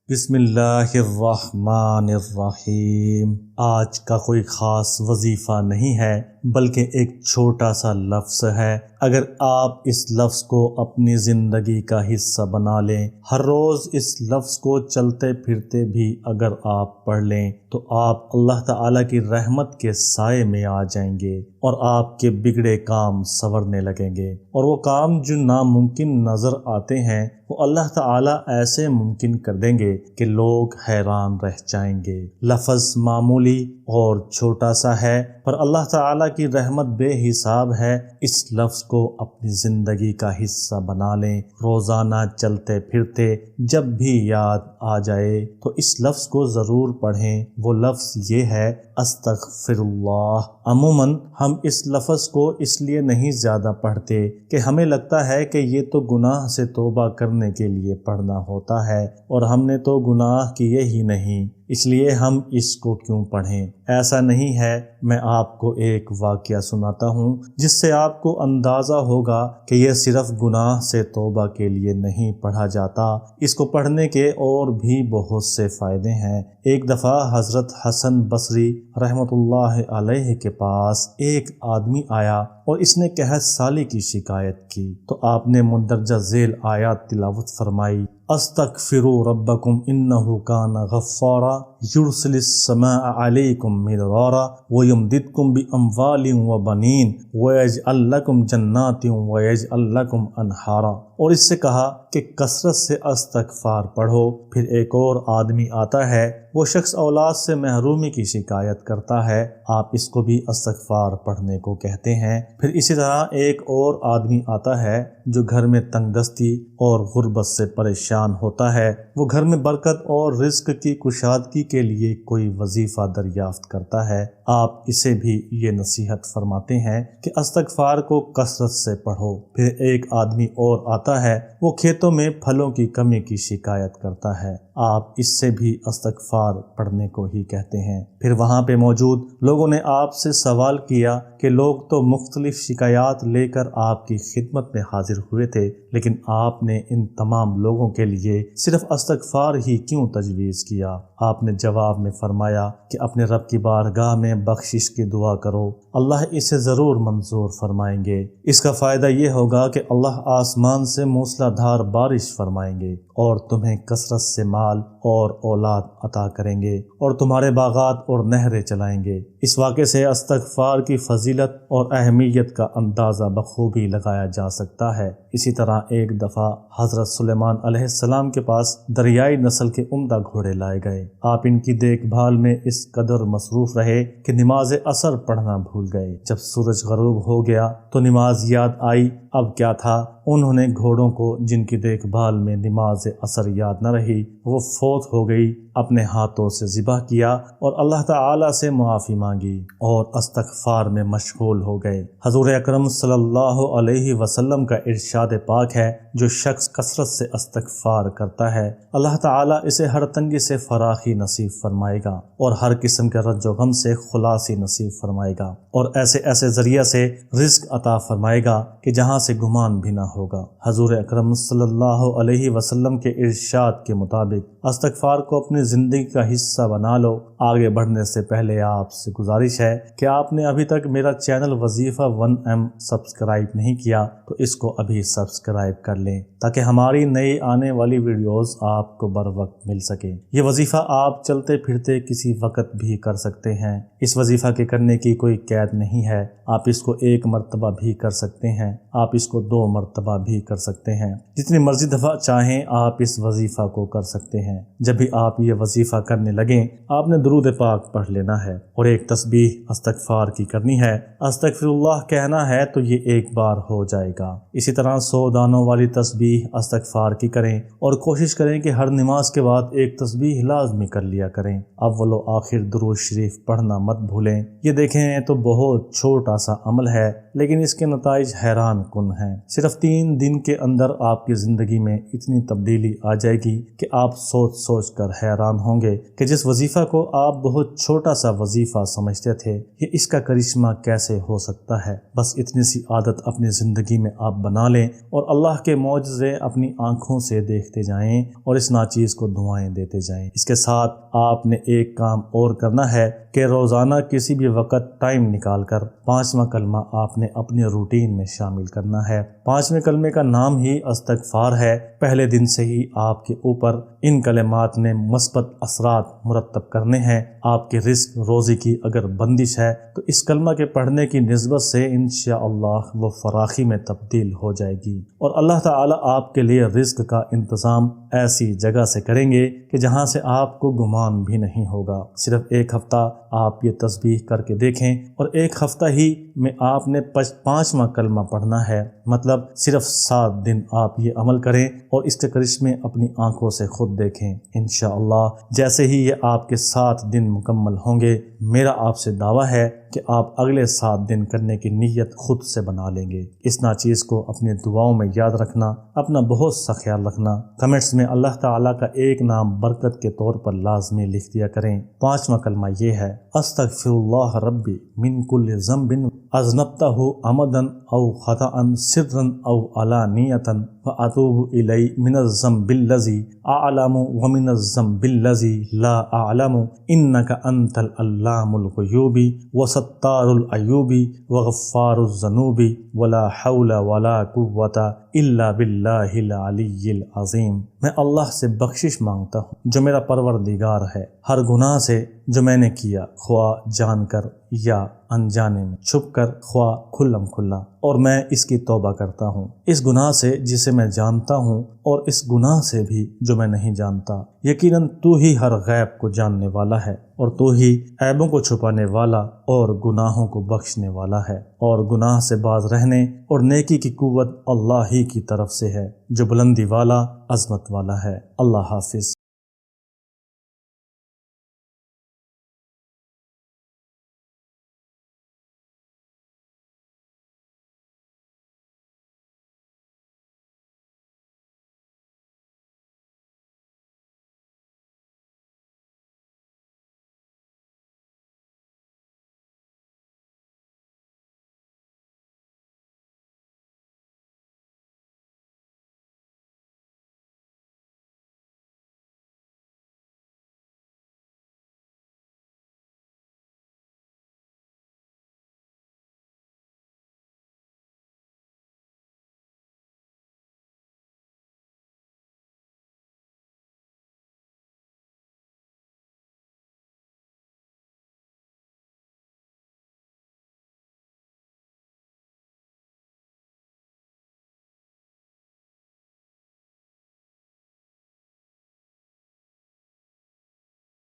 بسم اللہ الرحمن الرحیم۔ آج کا کوئی خاص وظیفہ نہیں ہے بلکہ ایک چھوٹا سا لفظ ہے۔ اگر آپ اس لفظ کو اپنی زندگی کا حصہ بنا لیں، ہر روز اس لفظ کو چلتے پھرتے بھی اگر آپ پڑھ لیں تو آپ اللہ تعالیٰ کی رحمت کے سائے میں آ جائیں گے اور آپ کے بگڑے کام سنورنے لگیں گے، اور وہ کام جو ناممکن نظر آتے ہیں وہ اللہ تعالیٰ ایسے ممکن کر دیں گے کہ لوگ حیران رہ جائیں گے۔ لفظ معمولی اور چھوٹا سا ہے پر اللہ تعالیٰ کی رحمت بے حساب ہے۔ اس لفظ کو اپنی زندگی کا حصہ بنا لیں، روزانہ چلتے پھرتے جب بھی یاد آ جائے تو اس لفظ کو ضرور پڑھیں۔ وہ لفظ یہ ہے استغفر اللہ۔ عموماً ہم اس لفظ کو اس لیے نہیں زیادہ پڑھتے کہ ہمیں لگتا ہے کہ یہ تو گناہ سے توبہ کرنے کے لیے پڑھنا ہوتا ہے اور ہم نے تو گناہ کیے ہی نہیں، اس لیے ہم اس کو کیوں پڑھیں۔ ایسا نہیں ہے۔ میں آپ کو ایک واقعہ سناتا ہوں جس سے آپ کو اندازہ ہوگا کہ یہ صرف گناہ سے توبہ کے لیے نہیں پڑھا جاتا، اس کو پڑھنے کے اور بھی بہت سے فائدے ہیں۔ ایک دفعہ حضرت حسن بصری رحمۃ اللہ علیہ کے پاس ایک آدمی آیا اور اس نے قحط سالی کی شکایت کی تو آپ نے مندرجہ ذیل آیات تلاوت فرمائی۔ استغفروا ربکم انہ کان غفارا یرسل السماء علیکم مدرارا ویمددکم باموال وبنین ویجعل لکم جنات ویجعل لکم انہارا۔ اور اس سے کہا کہ کثرت سے استغفار پڑھو۔ پھر ایک اور آدمی آتا ہے، وہ شخص اولاد سے محرومی کی شکایت کرتا ہے، آپ اس کو بھی استغفار پڑھنے کو کہتے ہیں۔ پھر اسی طرح ایک اور آدمی آتا ہے جو گھر میں تنگ دستی اور غربت سے پریشان ہوتا ہے، وہ گھر میں برکت اور رزق کی کشادگی کے لیے کوئی وظیفہ دریافت کرتا ہے، آپ اسے بھی یہ نصیحت فرماتے ہیں کہ استغفار کو کثرت سے پڑھو۔ پھر ایک آدمی اور آتا ہے، وہ کھیتوں میں پھلوں کی کمی کی شکایت کرتا ہے، آپ اس سے بھی استغفار پڑھنے کو ہی کہتے ہیں۔ پھر وہاں پہ موجود لوگوں نے آپ سے سوال کیا کہ لوگ تو مختلف شکایات لے کر آپ کی خدمت میں حاضر ہوئے تھے، لیکن آپ نے ان تمام لوگوں کے لیے صرف استغفار ہی کیوں تجویز کیا؟ آپ نے جواب میں فرمایا کہ اپنے رب کی بارگاہ میں بخشش کی دعا کرو، اللہ اسے ضرور منظور فرمائیں گے۔ اس کا فائدہ یہ ہوگا کہ اللہ آسمان سے موسلا دھار بارش فرمائیں گے اور تمہیں کثرت سے مال اور اولاد عطا کریں گے اور تمہارے باغات اور نہریں چلائیں گے۔ اس واقعے سے استغفار کی فضیلت اور اہمیت کا اندازہ بخوبی لگایا جا سکتا ہے۔ اسی طرح ایک دفعہ حضرت سلیمان علیہ السلام کے پاس دریائی نسل کے عمدہ گھوڑے لائے گئے، آپ ان کی دیکھ بھال میں اس قدر مصروف رہے کہ نماز عصر پڑھنا بھول گئے۔ جب سورج غروب ہو گیا تو نماز یاد آئی، اب کیا تھا، انہوں نے گھوڑوں کو جن کی دیکھ بھال میں نماز عصر یاد نہ رہی، وہ فوت ہو گئی، اپنے ہاتھوں سے ذبح کیا اور اللہ تعالیٰ سے معافی مانگی اور استغفار میں مشغول ہو گئے۔ حضور اکرم صلی اللہ علیہ وسلم کا ارشاد پاک ہے، جو شخص کثرت سے استغفار کرتا ہے اللہ تعالیٰ اسے ہر تنگی سے فراخی نصیب فرمائے گا اور ہر قسم کے رنج و غم سے خلاصی نصیب فرمائے گا اور ایسے ایسے ذریعہ سے رزق عطا فرمائے گا کہ جہاں سے گمان بھی نہ ہوگا۔ حضور اکرم صلی اللہ علیہ وسلم کے ارشاد کے مطابق استغفار کو اپنی زندگی کا حصہ بنا لو۔ آگے بڑھنے سے پہلے آپ سے گزارش ہے کہ آپ نے ابھی تک میرا چینل وظیفہ 1M سبسکرائب نہیں کیا تو اس کو ابھی سبسکرائب کر لیں تاکہ ہماری نئی آنے والی ویڈیوز آپ کو بر وقت مل سکے۔ یہ وظیفہ آپ چلتے پھرتے کسی وقت بھی کر سکتے ہیں۔ اس وظیفہ کے کرنے کی کوئی قید نہیں ہے، آپ اس کو 1 مرتبہ بھی کر سکتے ہیں، آپ اس کو 2 مرتبہ بھی کر سکتے ہیں، جتنی مرضی دفعہ چاہیں آپ اس وظیفہ کو کر سکتے ہیں۔ جب بھی آپ یہ وظیفہ کرنے لگیں آپ نے درود پاک پڑھ لینا ہے اور ایک تسبیح استغفار کی کرنی ہے۔ استغفر اللہ کہنا ہے تو یہ ایک بار ہو جائے گا۔ اسی طرح 100 دانوں والی تسبیح استغفار کی کریں اور کوشش کریں کہ ہر نماز کے بعد ایک تسبیح لازمی کر لیا کریں۔ اول و آخر درود شریف پڑھنا مت بھولیں۔ یہ دیکھیں تو بہت چھوٹا سا عمل ہے لیکن اس کے نتائج حیران کن ہیں۔ صرف 3 دن کے کے اندر آپ کی زندگی میں اتنی تبدیلی آ جائے گی کہ آپ سوچ سوچ کر حیران ہوں گے کہ جس وظیفہ کو آپ بہت چھوٹا سا وظیفہ سمجھتے تھے کہ اس کا کرشمہ کیسے ہو سکتا ہے۔ بس اتنی سی عادت اپنی زندگی میں آپ بنا لیں اور اللہ کے معجزے اپنی آنکھوں سے دیکھتے جائیں اور اس ناچیز کو دعائیں دیتے جائیں۔ اس کے ساتھ آپ نے ایک کام اور کرنا ہے کہ روزانہ کسی بھی وقت ٹائم نکال کر 5واں کلمہ آپ نے اپنے روٹین میں شامل کرنا ہے۔ 5ویں کلمے کا نام ہی استغفار ہے۔ پہلے دن سے ہی آپ کے اوپر ان کلمات نے مثبت اثرات مرتب کرنے ہیں۔ آپ کے رزق روزی کی اگر بندش ہے تو اس کلمہ کے پڑھنے کی نسبت سے انشاءاللہ وہ فراخی میں تبدیل ہو جائے گی، اور اللہ تعالی آپ کے لیے رزق کا انتظام ایسی جگہ سے کریں گے کہ جہاں سے آپ کو گمان بھی نہیں ہوگا۔ صرف ایک ہفتہ آپ یہ تسبیح کر کے دیکھیں، اور ایک ہفتہ ہی میں آپ نے 5واں کلمہ پڑھنا ہے، مطلب صرف 7 دن آپ یہ عمل کریں اور اس کے کرشمے اپنی آنکھوں سے خود دیکھیں۔ انشاءاللہ جیسے ہی یہ آپ کے 7 دن مکمل ہوں گے، میرا آپ سے دعویٰ ہے کہ آپ اگلے 7 دن کرنے کی نیت خود سے بنا لیں گے۔ اس ناچیز کو اپنے دعاؤں میں یاد رکھنا، اپنا بہت سا خیال رکھنا۔ کمنٹس میں اللہ تعالیٰ کا ایک نام برکت کے طور پر لازمی لکھ دیا کریں۔ 5واں کلمہ یہ ہے: استغفر اللہ ربی من کل ذنب اذنبتہ عمدا او خطأ سرا او علانیۃ فاتوب الی من الذنب الذی اعلم ومن الذنب الذی لا اعلم انک انت العلام الغیوب وستار العیوب وغفار الذنوب ولا حول ولا قوۃ الا باللہ العلی العظیم۔ میں اللہ سے بخشش مانگتا ہوں جو میرا پروردگار ہے، ہر گناہ سے جو میں نے کیا، خواہ جان کر یا انجانے میں، چھپ کر خواہ کھلم کھلا، اور میں اس کی توبہ کرتا ہوں، اس گناہ سے جسے میں جانتا ہوں اور اس گناہ سے بھی جو میں نہیں جانتا۔ یقیناً تو ہی ہر غیب کو جاننے والا ہے، اور تو ہی عیبوں کو چھپانے والا اور گناہوں کو بخشنے والا ہے، اور گناہ سے باز رہنے اور نیکی کی قوت اللہ ہی کی طرف سے ہے جو بلندی والا، عظمت والا ہے۔ اللہ حافظ۔